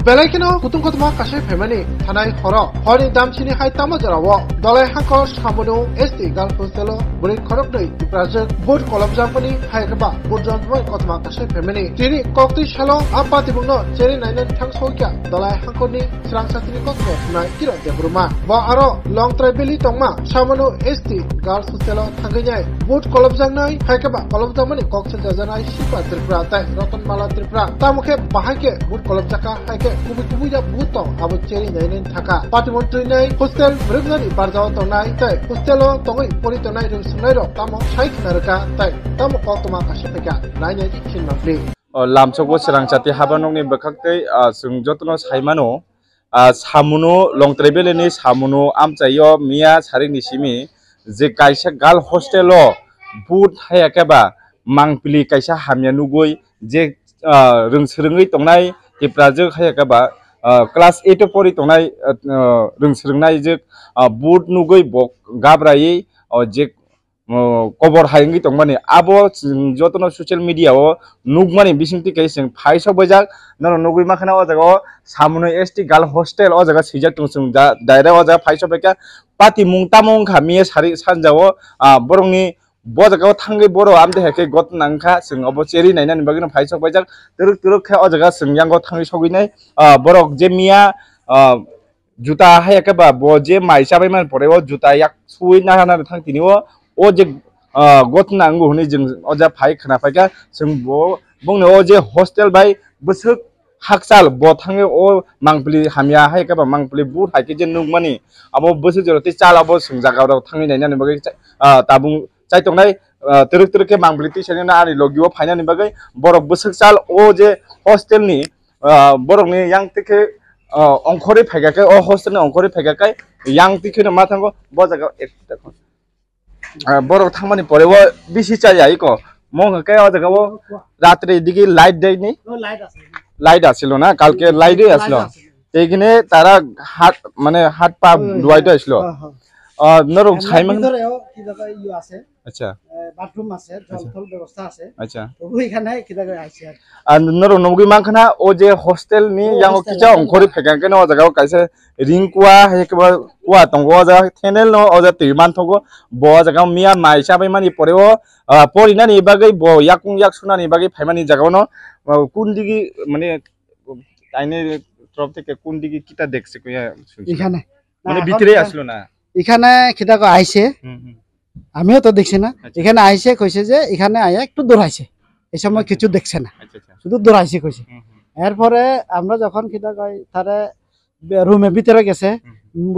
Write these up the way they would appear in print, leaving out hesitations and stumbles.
Belakino kutung kotma kashe femani thanai horo hori damchini hai tamo jarawo dolai hankor samono esti gal hostelo buri khorok dei project board kolab jampani hai kaba board jampani kotma kashe femani tini kokti shalo apati bungno cheri nainan thang sokya dolai hankoni srang satini kotme nai kiro debruma ba aro long traibeli tongma samono esti gal hostelo thanganyai board kolab jangnai hai kaba kolab jampani kokse jajanai sipa tripura tai rotonmala tripura tamukhe bahake board kolab jaka hai kubu ya buto abo cheri nainen thaka patimantri nai hostel brigadi barjao tonai tai hostelo tongoi pori tonai rung sunai ro tamo saik naraka tai tamo kotoma kasipeka naine chin mapli lamchoko sirang chati habanong ni bakakte sung jotno saimano samuno long travel ni samuno amchayo mia sari ni simi je kaisa gal hostelo but hayakeba mangpili kaisa hamya nugoi je rung srungai tongnai Project hai kaba class 8 pori tongnai rungsrungnai je boot nugoi bok gabrai je cover haingi tongmani abo jotono social media o nugmani bisingti kaising phaisa bojak no nugui makhana o jaga samuno st gal hostel o jaga sijak tungsung daira o jaga phaisa beka pati mungtamong khami sari sanjao borongni bojagao thangai boro amde heke got nangkha sing obo cheri nainani bagino phaisok bajak turuk kha o jaga sing yango thangai soginai borok je mia juta hayake ba bo je maisa bai man pore o juta yak sui na na thangtini o je got nangu huni jing oja phai khana phaika sing bo bongno o je hostel bai busuk haksal bo thangai o mangpli hamya hayake ba mangpli bur haike je nugmani abo busuk joroti chal abo sing jaga ro thangai nainani bagi tabung chai tongnai turuk ke mangbliti sene na ani logio phaina ni bagai borok busuk sal o je hostel ni borok ni yang tike ongkhori phaiga ke o hostel ni ongkhori phaiga kai yang tike na ma thango bo jaga ekta borok thangmani pore o bisi chai ai ko mong ke o jaga o ratre digi light dei ni light asilo na kalke light ei aslo এইখানে তারা হাট মানে হাট পা দুয়াইতো আসলো নরম Simon কি জায়গা ইউ আছে আচ্ছা বাথরুম আছে জল ব্যবস্থা আছে আচ্ছা তো ওইখানে কি জায়গা আছে আর নরম নমগি মানখানা ও যে হোস্টেল নি ইয়াং কিচা অংখরি ফেগাকে ন জায়গা কাইছে রিং কুয়া হেকবা কুয়া তঙ্গো জায়গা থেনেল ন ও যা তিমান থগো ব জায়গা মিয়া মাইসা বাই মানি পরে ও পরিনা নি বাগৈ ব ইয়াকুং ইয়াক সুনা নি বাগৈ ফাইমানি জায়গা ন কোন দিগি মানে তাইনে তরফ থেকে কোন দিকে কিটা দেখছে কইয়া এখানে মানে ভিতরে আসলো না এখানে কিটা কো আইছে আমিও তো দেখছি না এখানে আইছে কইছে যে এখানে আয়া একটু দৌড়াইছে এই সময় কিছু দেখছে না শুধু দৌড়াইছে কইছে এরপরে আমরা যখন কিটা কই তারে রুমে ভিতরে গেছে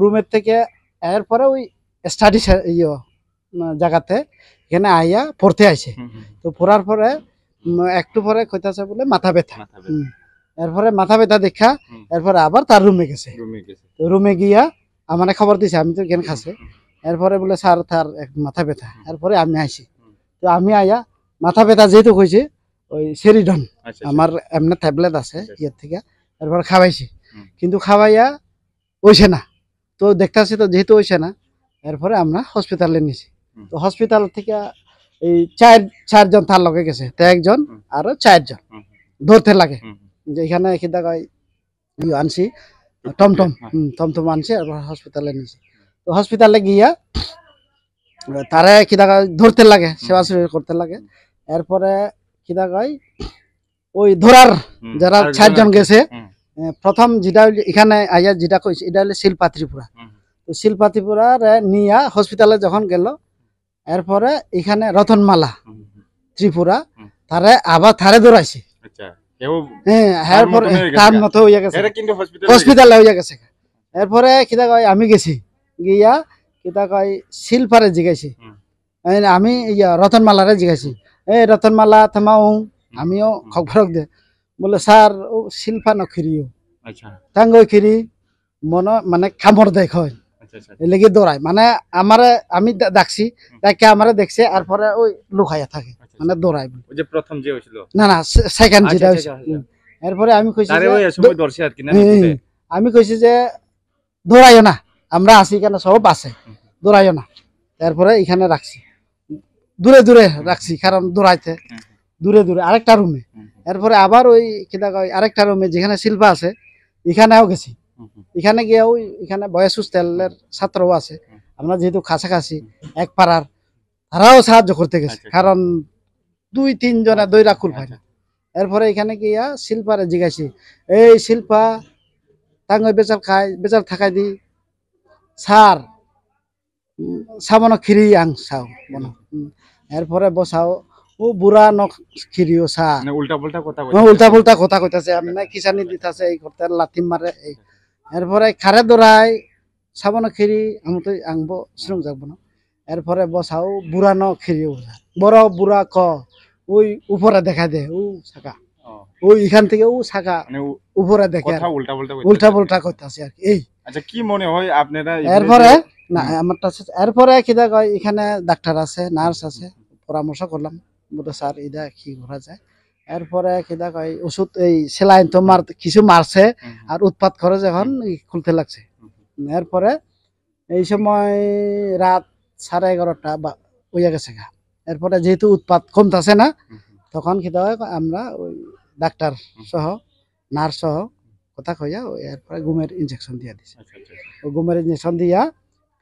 রুমের থেকে এরপরে ওই স্টাডি জায়গাতে এখানে আইয়া পড়তে আইছে তো পড়ার পরে একটু পরে কইতাছে বলে মাথা ব্যথা এরপরে মাথা ব্যথা দেখা এরপরে আবার তার রুমে গেছে রুমে গিয়া আমারে খবর দিছে আমি তো জ্ঞান খাসে এরপরে বলে স্যার তার মাথা ব্যথা এরপরে আমি আইছি তো আমি আয়া মাথা ব্যথা যেহেতু কইছে ওই সেরিডন আমার এমনি ট্যাবলেট আছে ইয়ার থেকে এরপরে খাওয়াইছি কিন্তু খাওয়াইয়া ওইছে না তো দেখতাছি তো যেহেতু ওইছে না এরপরে আমরা হসপিটালে নিছি তো হসপিটাল থেকে এই চারজন তার লগে গেছে তো একজন আরো চারজন ধরতে লাগে যে এখানে কিটা কয় আনছি টমটম আনছি আর হসপিটালে নিয়েছি তো হসপিটালে গিয়া তারা কিটা কয় ধরতে লাগে সেবা করতে লাগে এরপরে কিটা কয় ওই ধরার যারা চারজন গেছে প্রথম যেটা এখানে আইয়া যেটা কইছে এটা হলো শিলপা ত্রিপুরা তো শিলপা ত্রিপুরা নিয়া হসপিটালে যখন গেল এরপরে এখানে রতনমালা ত্রিপুরা তারে আবার থারে ধরাইছে হসপিটালে হইয়া গেছে এরপরে কিটা কয় আমি গেছি গিয়া কিটা কয় শিলপারে জিগাইছি আমি রতনমালারে জিগাইছি এই রতনমালা থামাও আমিও খবরক দে বলে স্যার ও শিলপা নখিরিও টাঙ্গই খিরি মন মানে কামড় দেখ লেগে দৌড়ায় মানে আমারে আমি ডাকছি তাকে আমারে দেখছে এরপরে ওই লুকাইয়া থাকে মানে দৌড়াই ওই যে প্রথম যে হইছিল না না সেকেন্ড যেটা হইছে এরপরে আমি কইছি আরে ওই সময় দর্শি আর কি না আমি কইছি যে দৌড়াইও না আমরা আছি কেন সব আছে দৌড়াইও না এরপরে এখানে রাখছি দূরে দূরে রাখছি, কারণ দৌড়াইতে দূরে দূরে আরেকটা রুমে। এরপরে আবার ওই কিনা কয় আরেকটা রুমে যেখানে শিল্পা আছে এখানেও গেছি। এখানে গিয়ে ওই এখানে বয়েস হোস্টেলের ছাত্রও আছে, আমরা যেহেতু কাছাকাছি এক পাড়ার, তারাও সাহায্য করতে গেছে, কারণ 2-3 জনে দইরা কুল পায় না। এরপরে এখানে গিয়া শিল্পারে জিজ্ঞাসি, এই শিল্পা তাঙ্গ বেচার খাই বেচার থাকাই দি স্যার সামনে খিরি আং সাও বনো। এরপরে বসাও ও বুড়া নখ খিরিও সা উল্টা পুল্টা কথা কইতাছে, আমি কিসানি দিতাছে এই করতে লাথি মারে। এরপরে খারে দৌড়াই সামনে খিরি আমি তো আংবো শ্রম যাবো না। এরপরে বসাও বুড়া ন খিরিও বড় বুড়া ক ওই উপরে দেখা দে ও শাখা, ওই এখান থেকে ও শাখা উপরে দেখে উল্টা পুল্টা করতেছে আর কি। এই আচ্ছা কি মনে হয় আপনারা? এরপরে না আমারটা এরপরে কিদা কয় এখানে ডাক্তার আছে, নার্স আছে, পরামর্শ করলাম বলে স্যার এটা কি করা যায়। এরপরে কিদা কয় ওষুধ এই সেলাইন তো কিছু মারছে আর উৎপাত করে যখন খুলতে লাগছে। এরপরে এই সময় রাত 11:30 বা হইয়া গেছে গা। এরপরে যেহেতু উৎপাত কমতেছে না, তখন কিদা হয় আমরা ওই ডাক্তার সহ নার্স সহ কথা কইয়া এরপরে ঘুমের ইনজেকশন দিয়া দিছে। ওই ঘুমের ইনজেকশন দিয়া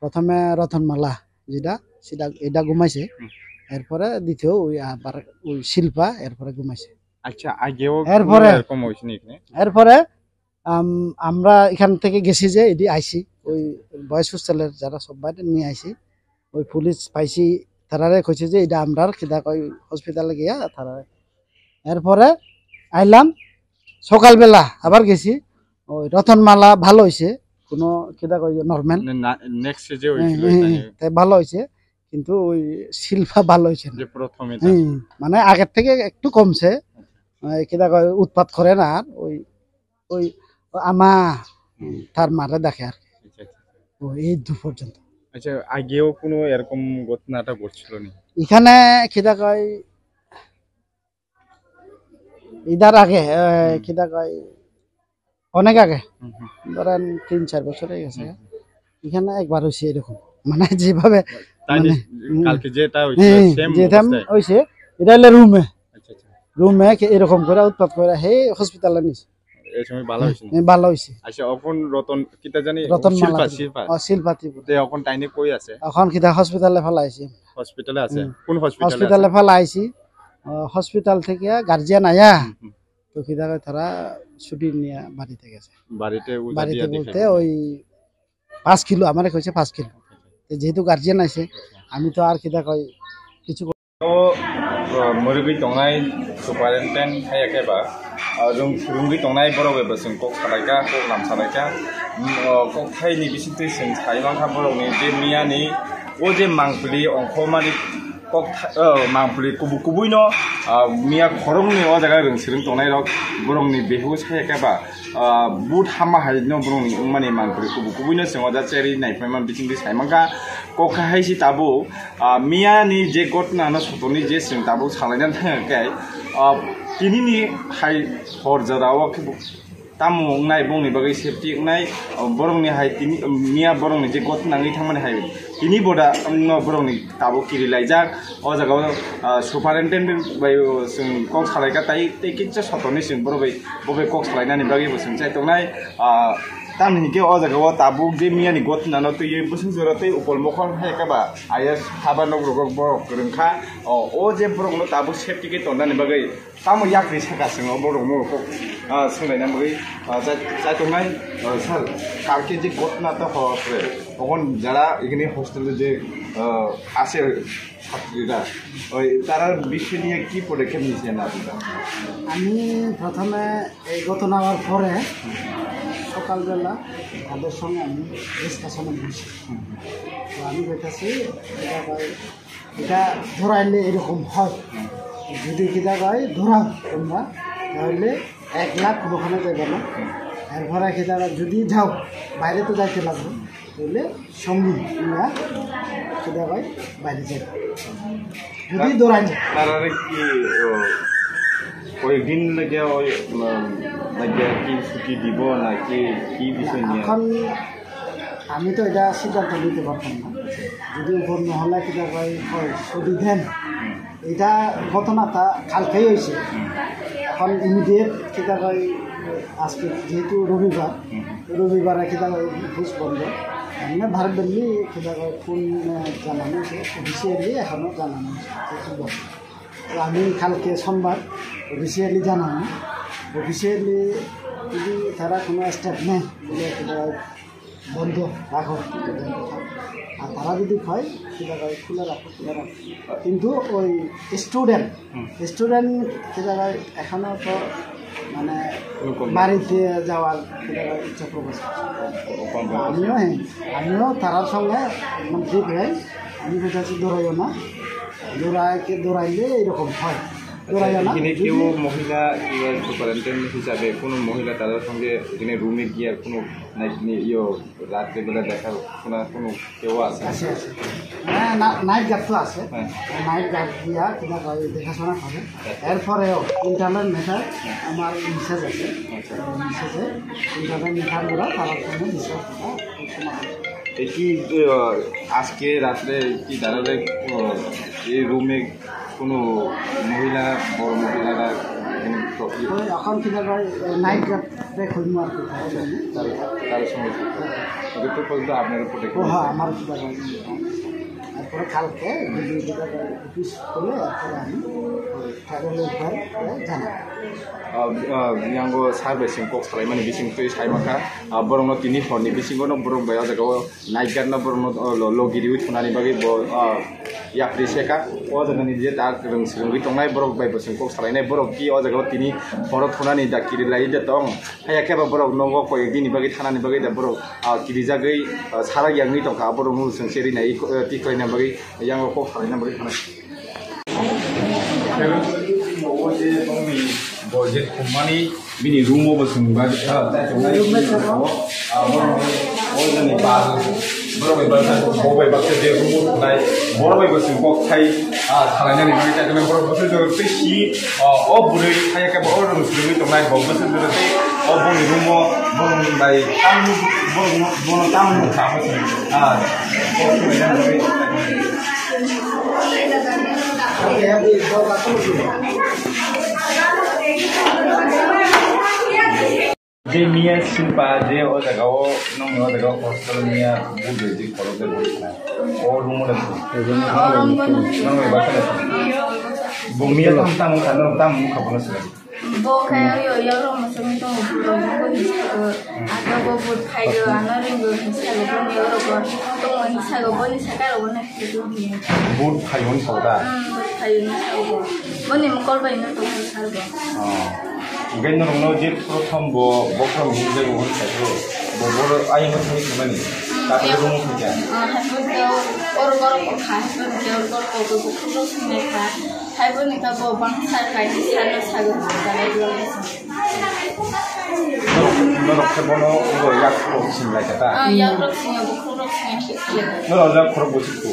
প্রথমে রতনমালা যেটা সেটা এটা ঘুমাইছে, এরপরে দ্বিতীয় ওই আবার ওই শিল্পা এরপরে ঘুমাইছে। আচ্ছা আগেও এরপরে এরকম হইছে নি? এরপরে আমরা এখান থেকে গেছি যে এটি আইছি ওই বয়েস হোস্টেলের যারা সবাই নিয়ে আইছি, ওই পুলিশ পাইছি, তারারে কইছে যে এটা আমরা কিদা কই হসপিটালে গিয়া তারারে। এরপরে আইলাম সকালবেলা আবার গেছি, ওই রতনমালা ভালো হয়েছে, কোনো কিদা কই নরমাল নেক্সট যে হইছিল তাই ভালো হয়েছে, কিন্তু ওই শিল্পা ভালো হয়েছে না, যে প্রথমে মানে আগের থেকে একটু কমছে, কিদা কই উৎপাত করে না আর ওই ওই আমা তার মারে দেখে আর এই দূর পর্যন্ত। আচ্ছা আগেও কোনো এরকম ঘটনাটা ঘটছিল নি এখানে? কিদা কয় ইদার আগে কিদা কয় অনেক আগে, ধরেন 3-4 বছর হয়ে গেছে, এখানে একবার হয়েছে এরকম, মানে যেভাবে কালকে যেটা হইছে এটা হলো রুমে রুমে এরকম করে উৎপাত করে হে হসপিটালে নিছে। এই সময় ভালো হইছে না? ভালো হইছে। আচ্ছা এখন রতন কিটা জানি শিল্পা শিল্পাতি তে এখন টাইনে কই আছে? এখন কিটা হসপিটালে ফেলাইছি। হসপিটালে আছে? কোন হসপিটালে? হসপিটালে ফেলাইছি। হসপিটাল থেকে গার্জিয়ান আয়া তো কিটা তারা ছুটি নিয়ে বাড়িতে গেছে। বাড়িতে বলতে ওই 5 কিলো আমারে কইছে 5 কিলো। যেহেতু গার্জিয়ান আছে আমি তো আর কিটা কই কিছু মরুগি টংনাই সুপারিনটেন্ডেন্ট হায়াকেবা রুঙ্গি টংনাই বড়বেबो जों कक सालायका कक नाम सालायका कक थाइनि बिसिंतै जों साइमांखा बर'नि जे मियानि ओ जे मांफुलि अंखमानि कक मांफुलि कुबु कुबुइनो मिया खरंनि ओ जागा रोंसिरिं टंनाय रक बर'नि बेहु सायाकेबा बुट हामा हाइनो बर'नि माने मांफुलि कुबु कुबुइनो जों दा चेरि नायफायमान बिसिंतै साइमांखा कक हाइसि ताबु मियानि जे घटना न सतनि जे जों ताबु सालायनानै थाङाखै तिनिनि हाइ हरजराव तामु नाय बंनि बागै सेफ्टि नाय बरंनि हाइ तिनि मिया बरंनि जे घटनाङै थांमाने हाइ तिनि बडा बरंनि ताबु किरि लाइजाक अ जागाव सुपारिनटेन्डेन्ट बाय जों कक सालायका ताइ किच्चा सतनि जों बबे कक सालायनानै बागैबो जों चाइतनाय तामनिके अ जागाव ताबु जे मियानि घटना न तै बोसों जरातै उपल मखन हायकाबा आइएस हाबा नगरग बरक गोरोंखा अ जे बरक न ताबु सेफ्टि के तन्नानै बागै तामु याक्रि सागासिनो बरक मखौ सोलायना बागै चाइतनाय सार कालके जे घटना त हरे তখন যারা এখানে হোস্টেলে যে আছে ছাত্রীরা ওই তারা বিষয় নিয়ে কি পদক্ষেপ নিয়েছেন আপনারা? আমি প্রথমে এই ঘটনা হওয়ার পরে সকালবেলা তাদের সঙ্গে আমি ডিসকাশনে বসি। তো আমি বলতেছি এটা ধরাইলে এরকম হয়, যদি কিনা কয় ধরাও তোমরা তাহলে 1 লাখ ওখানে যাবে না। এরপরে কিনা যদি যাও বাইরে তো যাইতে লাগবে, তাহলে সঙ্গী নিয়ে কিনা কয় বাইরে যাবে যদি ধরাই যায়। তারা কি কয়েকদিন লাগে কি ছুটি দিব নাকি কি বিষয় নিয়ে? এখন আমি তো এটা সিদ্ধান্ত নিতে পারতাম না, যদি উপর নহলে কিনা কয় ছুটি দেন এটা ঘটনাটা কালকেই হয়েছে এখন ইমিডিয়েট কিনা কয় আজকে যেহেতু রবিবারে কিনা কয় অফিস বন্ধ মানে ভারতবর্ষে কিনা কয় ফোন জানানো অফিসিয়ালি এখনও জানানো বন্ধ তো আমি কালকে সোমবার অফিসিয়ালি জানানো অফিসিয়ালি যদি তারা কোনো স্টেপ নেয় বলে কিনা বন্ধ রাখো আর তারা যদি হয় সেটা খুলে রাখো কিন্তু ওই স্টুডেন্ট সেটা এখনও তো মানে বাড়িতে যাওয়ার ইচ্ছা প্রকাশ আমিও তারার সঙ্গে ঠিক হয় আমি কোথাও দৌড়াইও না দৌড়াইলে এরকম হয় এখানে কেউ মহিলা কোয়ারেন্টাইন হিসাবে কোনো মহিলা তাদের সঙ্গে এখানে রুমে গিয়ে কোনো রাত্রেবেলা দেখার কোনো কেউ আছে হ্যাঁ নাইট গার্ড তো আছে নাইট গার্ড দিয়া কিনা দেখাশোনা করে এরপরেও ইন্টারনেট মেটার আমার মেসেজ আছে মেসেজে ইন্টারনেট মেটারগুলো তার সঙ্গে বিশ্বাস করা কি আজকে রাত্রে কি দাঁড়ালে এই রুমে কোনো মহিলা বড় মহিলারা এখন কিনা নাইট গার্ডে খুঁজবো আর কি তার সঙ্গে পর্যন্ত আপনার হ্যাঁ আমার তারপরে কালকে অফিস করলে তারপরে আমি ট্রাভেলের জানাই yang sarbe sing kok salai mani bising tui sai maka borong no tini honi bising no borong baya jaga night guard no borong no logiri u thunani bagi bo yakri seka o jaga ni je ta rung sirung tongnai borok bai bising kok salai nai borok ki o jaga tini horo thunani da kiri lai de tong haya ke ba borok no ko ekdini bagi thanani bagi da borok kiri jagai sara yang ni tong ka borok nu sing seri nai ti koi na bagi yang kok salai na bagi thana budget kumani bini room over sungga ni pas borobai baksa bobai baksa de room nai borobai basing kok thai thalanya ni bagi ta borobai baksa de si o buri thai ka bor room suri to nai bog baksa de te o boni room bon nai tam bon tam ta je mia simpa je o jaga o nong o jaga hostel mia bude je khoro de bola o room na nong ba ka bo mia tam khabona se bo kaya yo ro mo sami to bo ata bo bo khai yo ana ring go sa lo bo yo ro ko to mo ni sa go bo ni sa ka ro na ki do ni bo khai on sauda khai ni sa go bo ni mo kol ba ina to sa go Gendo no je prothom bo bokram huje go hon sajo bo bor ai mo thani kamani ta ko room ko ja or ko kha or ko ko sine kha hai bo ni ka bo bang sa kai sa no sa go da lai lo no ro ke bono go yak ko sim lai ta yak ro sine bo ko sine ki no ro ja khoro bo chiku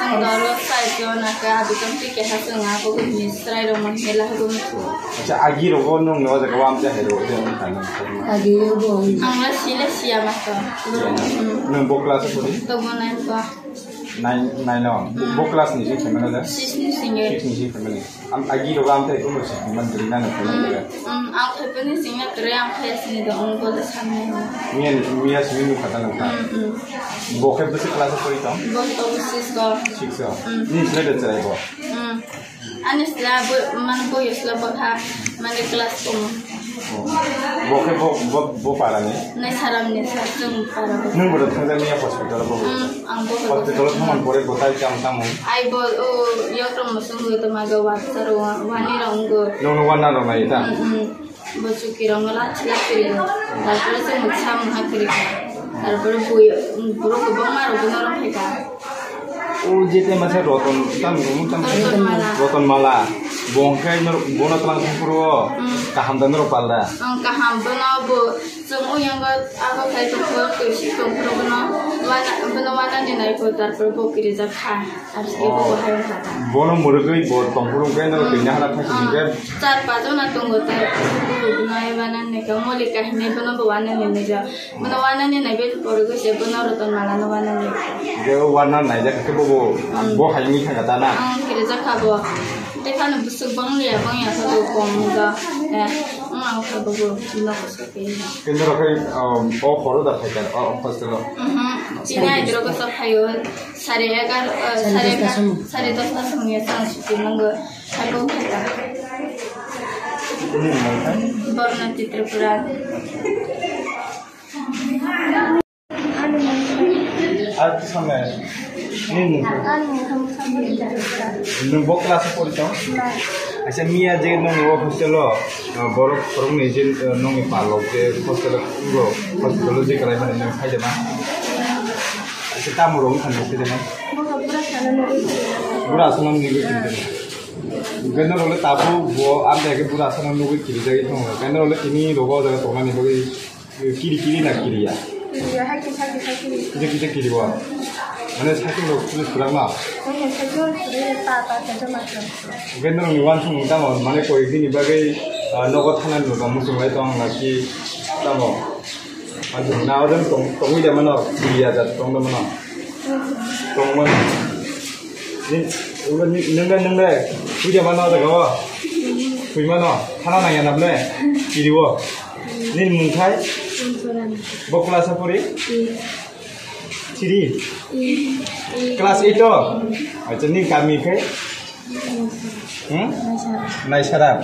Sangaro sai ko na ka abi kan ti ke ha sanga ko ni strai ro man hela ho mi ko acha agi ro go no no ja wam ja hero de on tan agi ro go anga sile sia ma ko no bo class ko ni to mo na ko nai no bo class ni je kemana da sis ni singe sis ni family am agi ro gam te ko mo si man dri na na ko na am khe ni singe tre am khe ni do on ko da samne mia si ni khata na ta bo khe bese class ko itam bo to sis ko Six ni sila de cerai bo ani sila bo man bo yesla bo ha man de class ko bo khe bo para ni nai saram ni sa sung para bo nung bo thangja ni hospital bo ang bo hospital thaman pore botai cham tamu ai bo o yo to mo sung to ma go wa saro wani rong go no wana ro nai ta bo chuki rong la chila kiri তারপরে সে মুছা মুহা করি তারপরে বই পুরো গোবং মারো গুণ রং হেকা o jete ma se roton tam roton mala bongkai bono telang kumpuro kaham dan ro palda kaham bono bo जों उयांगा आगो खाय तो कोसी तो बोनो वाना नि नाय को तार पर बोकिरि जा खा आर से बो हाय हाता bono मुरगै बो तंगुरुं गाय न दैना हाला थाखि गे चार पाँच ना तंगो तार बोनो आय वाना ने का मलिका हिने बोनो बो वाना ने जा बोनो वाना ने नाय बे परगो से बोनो रतन माला न वाना ने गे वाना नाय जा के बो हायनि थांगा दाना किरि जा खाबो देखा न बुसुक बंगलिया बंगया तो कोमगा Kena rakai horo dah kaitan hostel. Ini ada orang sahayu sari agar sari dos asmnya sang suci mangga aku kaitan. Baru nanti Tripura. Aku sama ini. Nunggu kelas apa itu? Asyik Mia je nunggu hostel lo, baru perlu nih je nunggu palok je hostel lo je kerana mana nunggu kaya mana? Asyik tamu orang kan mesti deh. Beras senang nunggu kiri. Kena oleh tabu, bo ada ke beras senang nunggu kiri jadi tu. Kena oleh ini logo jadi tonan ni bagi kiri nak kiri ya. Iya, hakik. Kita kiri wah. Mana sakit lo terus kurang lah. Benar ni wan sung tamu mana kau ini bagai nogot hanan lo kamu sungai tong lagi tamu. Aduh, now dan tong dia mana dia jat tong mana. Tong mana. Ni nengga dia mana ada kau? Kui mana? Hanan yang nak le? Kiri wah. Ni mungkai. Bokla sapuri. Ciri. Kelas itu, macam ni kami ke? Naik syarat.